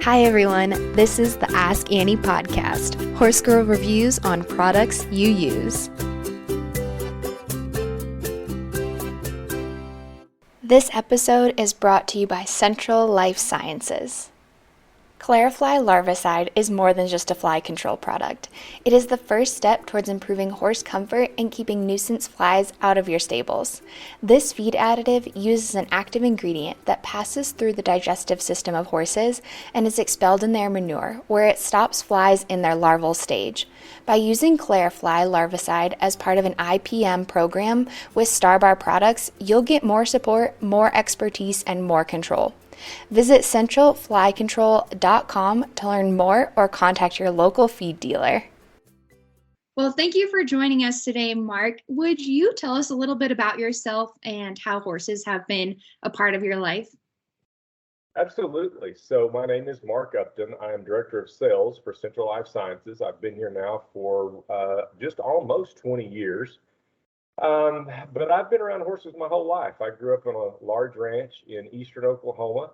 Hi everyone, this is the Ask Annie podcast, Horse Girl reviews on products you use. This episode is brought to you by Central Life Sciences. ClariFly Larvicide is more than just a fly control product. It is the first step towards improving horse comfort and keeping nuisance flies out of your stables. This feed additive uses an active ingredient that passes through the digestive system of horses and is expelled in their manure, where it stops flies in their larval stage. By using ClariFly Larvicide as part of an IPM program with Starbar products, you'll get more support, more expertise, and more control. Visit centralflycontrol.com to learn more or contact your local feed dealer. Well, thank you for joining us today, Mark. Would you tell us a little bit about yourself and how horses have been a part of your life? Absolutely. So my name is Mark Upton. I am Director of Sales for Central Life Sciences. I've been here now for just almost 20 years. But I've been around horses my whole life. I grew up on a large ranch in eastern Oklahoma.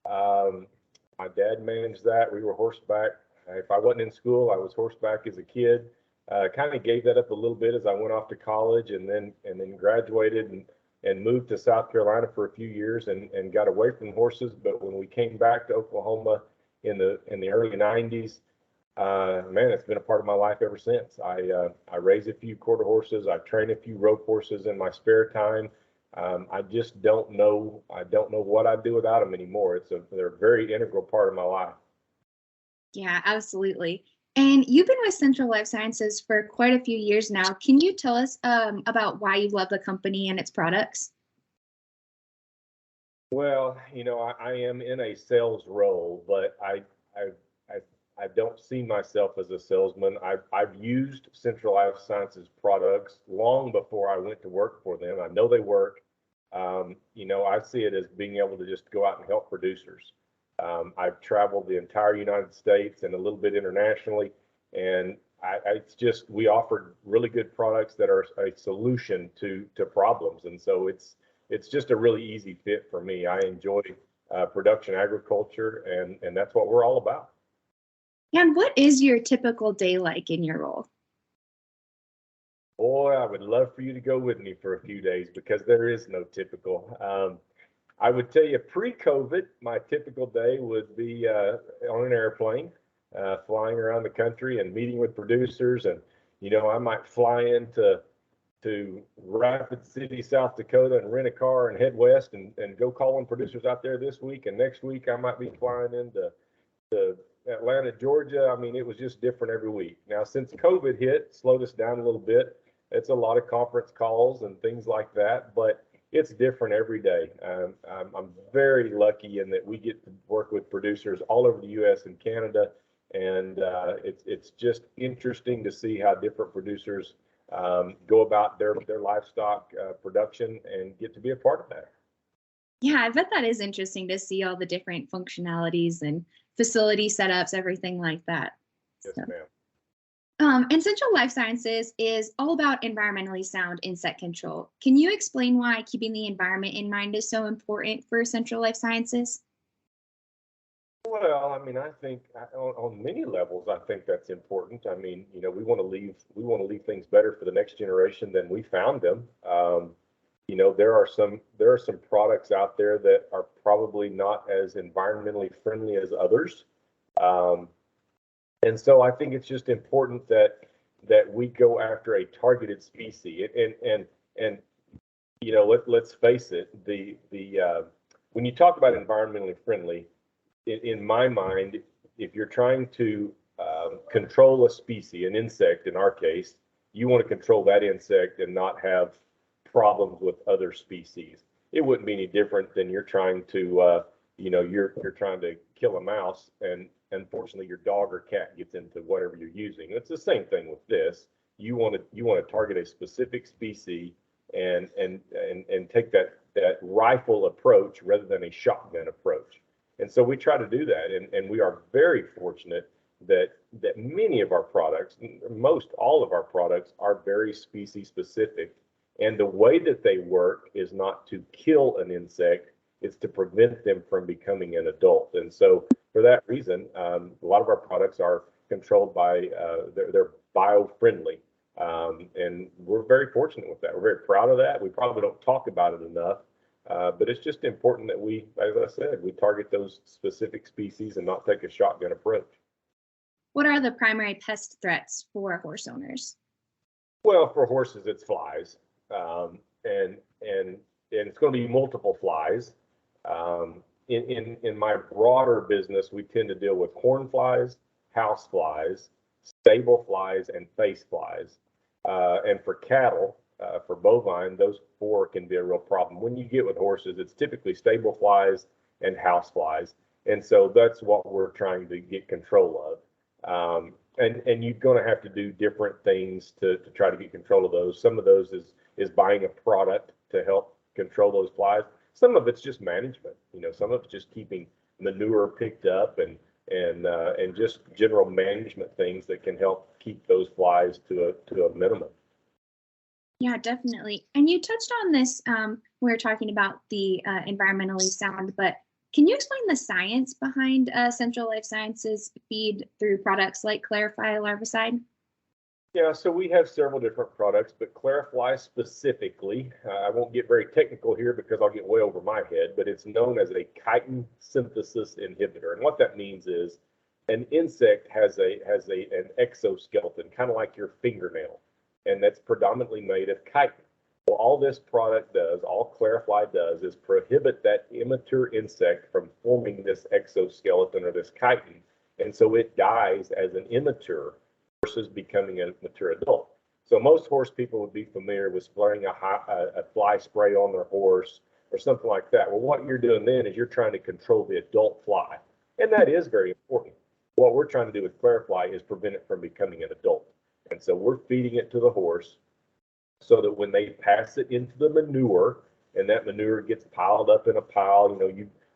My dad managed that. We were horseback. If I wasn't in school, I was horseback as a kid. Kind of gave that up a little bit as I went off to college and then graduated and moved to South Carolina for a few years and got away from horses. But when we came back to Oklahoma in the early 90s, man, it's been a part of my life ever since. I raise a few quarter horses. I train a few rope horses in my spare time. I just don't know. I don't know what I'd do without them anymore. They're a very integral part of my life. Yeah, absolutely. And you've been with Central Life Sciences for quite a few years now. Can you tell us about why you love the company and its products? Well, I am in a sales role, but I don't see myself as a salesman. I've used Central Life Sciences products long before I went to work for them. I know they work. I see it as being able to just go out and help producers. I've traveled the entire United States and a little bit internationally, and it's just we offered really good products that are a solution to problems, and so it's just a really easy fit for me. I enjoy production agriculture, and that's what we're all about. And what is your typical day like in your role? Boy, I would love for you to go with me for a few days because there is no typical. I would tell you pre-COVID, my typical day would be on an airplane, flying around the country and meeting with producers. And, I might fly into Rapid City, South Dakota and rent a car and head west and go calling producers out there this week. And next week I might be flying into Atlanta, Georgia. I mean, it was just different every week. Now, since COVID hit, slowed us down a little bit. It's a lot of conference calls and things like that, but it's different every day. I'm very lucky in that we get to work with producers all over the U.S. and Canada, and it's just interesting to see how different producers go about their livestock production and get to be a part of that. Yeah, I bet that is interesting to see all the different functionalities and facility setups, everything like that. Yes, ma'am. And Central Life Sciences is all about environmentally sound insect control. Can you explain why keeping the environment in mind is so important for Central Life Sciences? Well, I mean, I think on many levels, I think that's important. I mean, we want to leave things better for the next generation than we found them. There are some products out there that are probably not as environmentally friendly as others. And so I think it's just important that we go after a targeted species. And let's face it, when you talk about environmentally friendly, in my mind, if you're trying to control a species, an insect in our case, you want to control that insect and not have problems with other species. It wouldn't be any different than you're trying to you're trying to kill a mouse, and unfortunately your dog or cat gets into whatever you're using. It's the same thing with this. You want to target a specific species and take that rifle approach rather than a shotgun approach. And so we try to do that, and we are very fortunate that many of our products, most all of our products, are very species specific. And the way that they work is not to kill an insect, It's to prevent them from becoming an adult. And so for that reason, a lot of our products are controlled by, they're bio-friendly. And we're very fortunate with that. We're very proud of that. We probably don't talk about it enough, but it's just important that we, as I said, we target those specific species and not take a shotgun approach. What are the primary pest threats for horse owners? Well, for horses, it's flies, and it's going to be multiple flies. In my broader business, we tend to deal with horn flies, house flies, stable flies, and face flies. And for cattle, for bovine, those four can be a real problem. When you get with horses, it's typically stable flies and house flies, and so that's what we're trying to get control of. And you're going to have to do different things to try to get control of those. Some of those is buying a product to help control those flies. Some of it's just management. Some of it's just keeping manure picked up and just general management things that can help keep those flies to a minimum. Yeah, definitely. And you touched on this, we were talking about the environmentally sound, but can you explain the science behind Central Life Sciences feed through products like ClariFly Larvicide? Yeah, so we have several different products, but ClariFly specifically, I won't get very technical here because I'll get way over my head, but it's known as a chitin synthesis inhibitor. And what that means is an insect has an exoskeleton, kind of like your fingernail, and that's predominantly made of chitin. Well, all this product does, all ClariFly does, is prohibit that immature insect from forming this exoskeleton or this chitin, and so it dies as an immature versus becoming a mature adult. So most horse people would be familiar with spraying a fly spray on their horse or something like that. Well, what you're doing then is you're trying to control the adult fly, and that is very important. What we're trying to do with ClariFly is prevent it from becoming an adult, and so we're feeding it to the horse so that when they pass it into the manure and that manure gets piled up in a pile,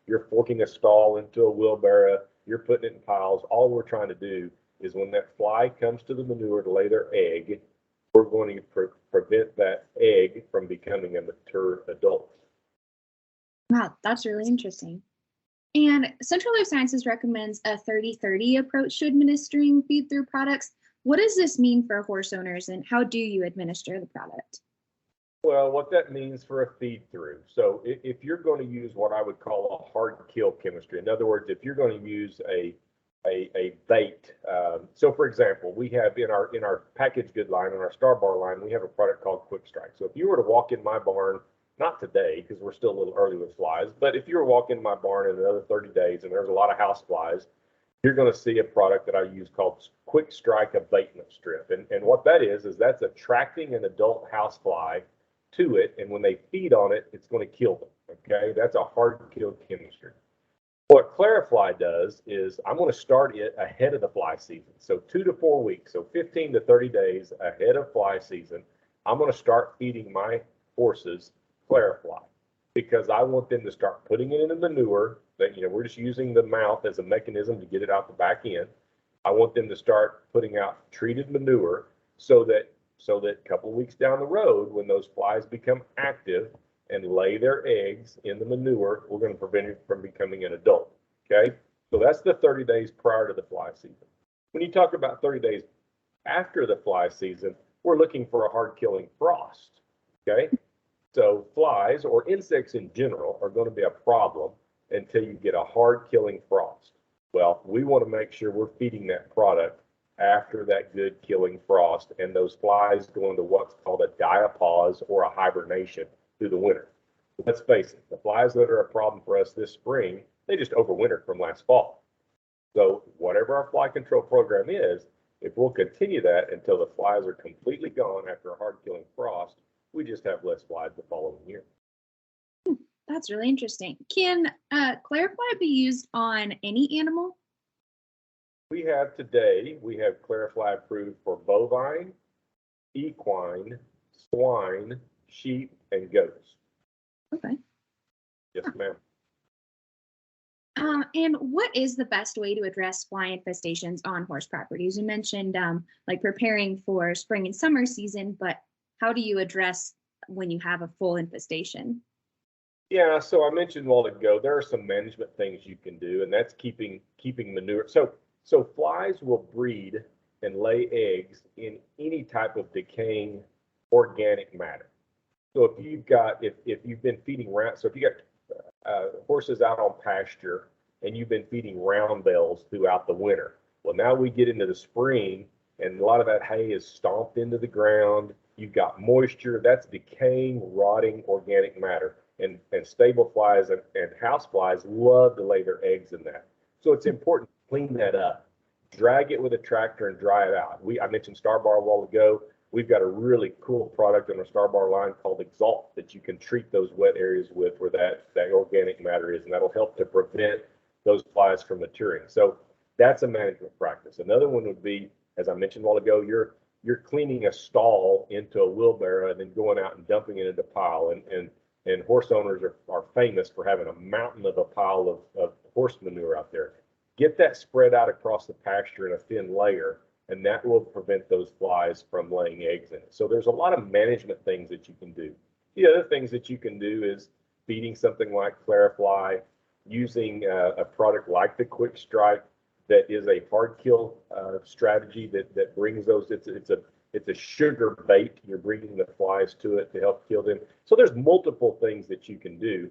you're forking a stall into a wheelbarrow, you're putting it in piles. All we're trying to do is when that fly comes to the manure to lay their egg, we're going to prevent that egg from becoming a mature adult. Wow, that's really interesting. And Central Life Sciences recommends a 30-30 approach to administering feed through products. What does this mean for horse owners, and how do you administer the product? Well, what that means for a feed through. So if you're going to use what I would call a hard kill chemistry, in other words, if you're going to use a bait. So for example, we have in our packaged good line, in our Star Bar line, we have a product called Quick Strike. So if you were to walk in my barn, not today because we're still a little early with flies, but if you were walking in my barn in another 30 days and there's a lot of house flies, you're going to see a product that I use called Quick Strike Abatement Strip. And what that is that's attracting an adult house fly to it, and when they feed on it, it's going to kill them. Okay, that's a hard kill chemistry. What ClariFly does is I'm going to start it ahead of the fly season. So 2 to 4 weeks, so 15 to 30 days ahead of fly season, I'm going to start feeding my horses ClariFly because I want them to start putting it in the manure. That we're just using the mouth as a mechanism to get it out the back end. I want them to start putting out treated manure so that a couple of weeks down the road, when those flies become active and lay their eggs in the manure, we're going to prevent it from becoming an adult. Okay, so that's the 30 days prior to the fly season. When you talk about 30 days after the fly season, we're looking for a hard killing frost. Okay, so flies or insects in general are going to be a problem until you get a hard killing frost. Well, we want to make sure we're feeding that product after that good killing frost, and those flies go into what's called a diapause or a hibernation through the winter. Let's face it, the flies that are a problem for us this spring, they just overwintered from last fall. So whatever our fly control program is, if we'll continue that until the flies are completely gone after a hard killing frost, we just have less flies the following year. That's really interesting. Can ClariFly be used on any animal? We have ClariFly approved for bovine, equine, swine, sheep, and goats. Okay. Yes, ma'am. And what is the best way to address fly infestations on horse properties? You mentioned like preparing for spring and summer season, but how do you address when you have a full infestation? Yeah, so I mentioned a while ago, there are some management things you can do, and that's keeping manure. So flies will breed and lay eggs in any type of decaying organic matter. So if you've been feeding round, so if you got horses out on pasture and you've been feeding round bells throughout the winter, well, now we get into the spring and a lot of that hay is stomped into the ground. You've got moisture, that's decaying, rotting organic matter. And stable flies and house flies love to lay their eggs in that. So it's important to clean that up, drag it with a tractor and dry it out. I mentioned Starbar a while ago. We've got a really cool product in our Starbar line called Exalt that you can treat those wet areas with where that organic matter is, and that'll help to prevent those flies from maturing. So that's a management practice. Another one would be, as I mentioned a while ago, you're cleaning a stall into a wheelbarrow and then going out and dumping it into a pile. And horse owners are famous for having a mountain of a pile of horse manure out there. Get that spread out across the pasture in a thin layer, and that will prevent those flies from laying eggs in it. So there's a lot of management things that you can do. The other things that you can do is feeding something like ClariFly, using a product like the Quick Strike that is a hard kill strategy that brings those. It's a sugar bait. You're bringing the flies to it to help kill them. So there's multiple things that you can do.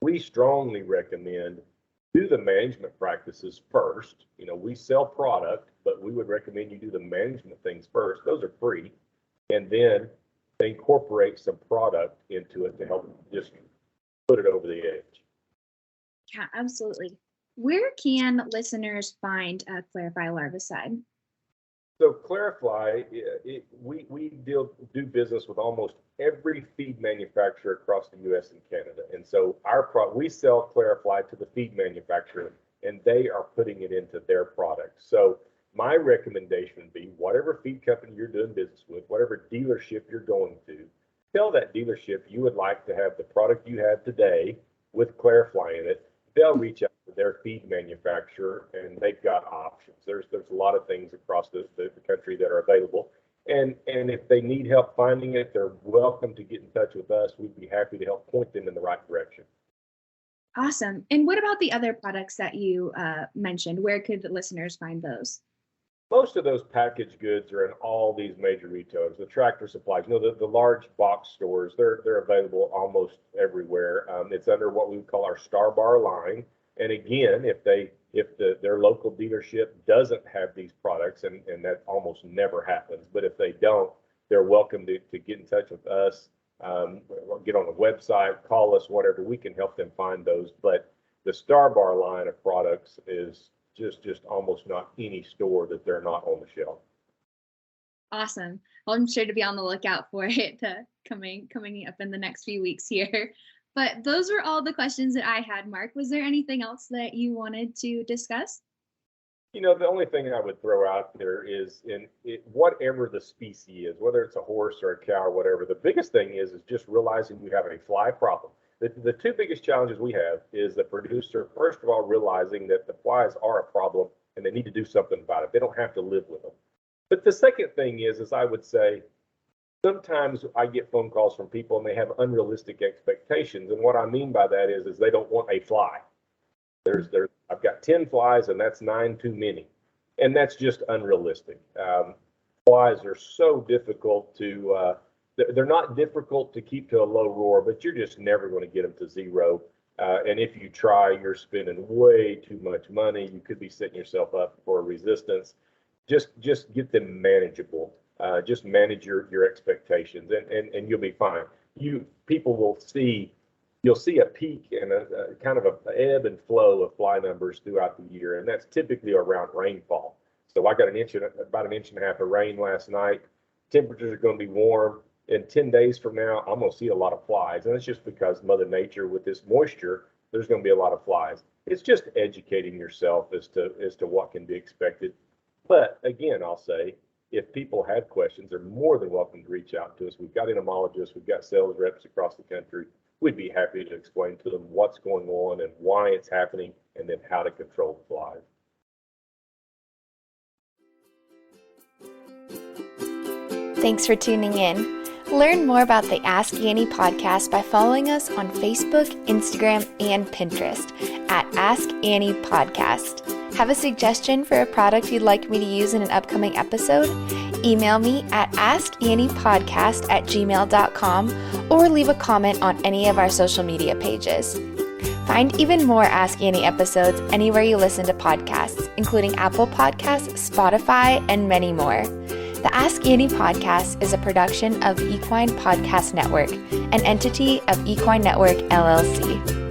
We strongly recommend do the management practices first. We sell product, but we would recommend you do the management things first. Those are free. And then incorporate some product into it to help just put it over the edge. Yeah, absolutely. Where can listeners find ClariFly Larvicide? So ClariFly, we do business with almost every feed manufacturer across the U.S. and Canada, and so we sell ClariFly to the feed manufacturer, and they are putting it into their product. So my recommendation would be whatever feed company you're doing business with, whatever dealership you're going to, tell that dealership you would like to have the product you have today with ClariFly in it. They'll reach out to their feed manufacturer, and they've got options. There's a lot of things across the country that are available, and if they need help finding it, they're welcome to get in touch with us. We'd be happy to help point them in the right direction. Awesome. And what about the other products that you mentioned? Where could the listeners find those? Most of those packaged goods are in all these major retailers. The Tractor Supplies, the large box stores, they're available almost everywhere. It's under what we would call our Starbar line. And again, if their local dealership doesn't have these products, and that almost never happens, but if they don't, they're welcome to get in touch with us, get on the website, call us, whatever. We can help them find those. But the Starbar line of products is just almost not any store that they're not on the shelf. Awesome. Well, I'm sure to be on the lookout for it coming up in the next few weeks here. But those were all the questions that I had, Mark. Was there anything else that you wanted to discuss? The only thing I would throw out there is whatever the species is, whether it's a horse or a cow or whatever, the biggest thing is just realizing you have a fly problem. The two biggest challenges we have is the producer, first of all, realizing that the flies are a problem and they need to do something about it. They don't have to live with them. But the second thing is I would say, sometimes I get phone calls from people and they have unrealistic expectations. And what I mean by that is they don't want a fly. I've got 10 flies and that's 9 too many. And that's just unrealistic. Flies are so difficult they're not difficult to keep to a low roar, but you're just never going to get them to zero. And if you try, you're spending way too much money. You could be setting yourself up for a resistance. Just get them manageable. Just manage your expectations, and you'll be fine. You'll see a peak and a kind of a ebb and flow of fly numbers throughout the year, and that's typically around rainfall. So I got about an inch and a half of rain last night. Temperatures are going to be warm. In 10 days from now, I'm going to see a lot of flies. And it's just because Mother Nature, with this moisture, there's going to be a lot of flies. It's just educating yourself as to what can be expected. But again, I'll say, if people have questions, they're more than welcome to reach out to us. We've got entomologists, we've got sales reps across the country. We'd be happy to explain to them what's going on and why it's happening, and then how to control the flies. Thanks for tuning in. Learn more about the Ask Annie podcast by following us on Facebook, Instagram, and Pinterest at Ask Annie Podcast. Have a suggestion for a product you'd like me to use in an upcoming episode? Email me at askanniepodcast@gmail.com or leave a comment on any of our social media pages. Find even more Ask Annie episodes anywhere you listen to podcasts, including Apple Podcasts, Spotify, and many more. The Ask Annie podcast is a production of Equine Podcast Network, an entity of Equine Network, LLC.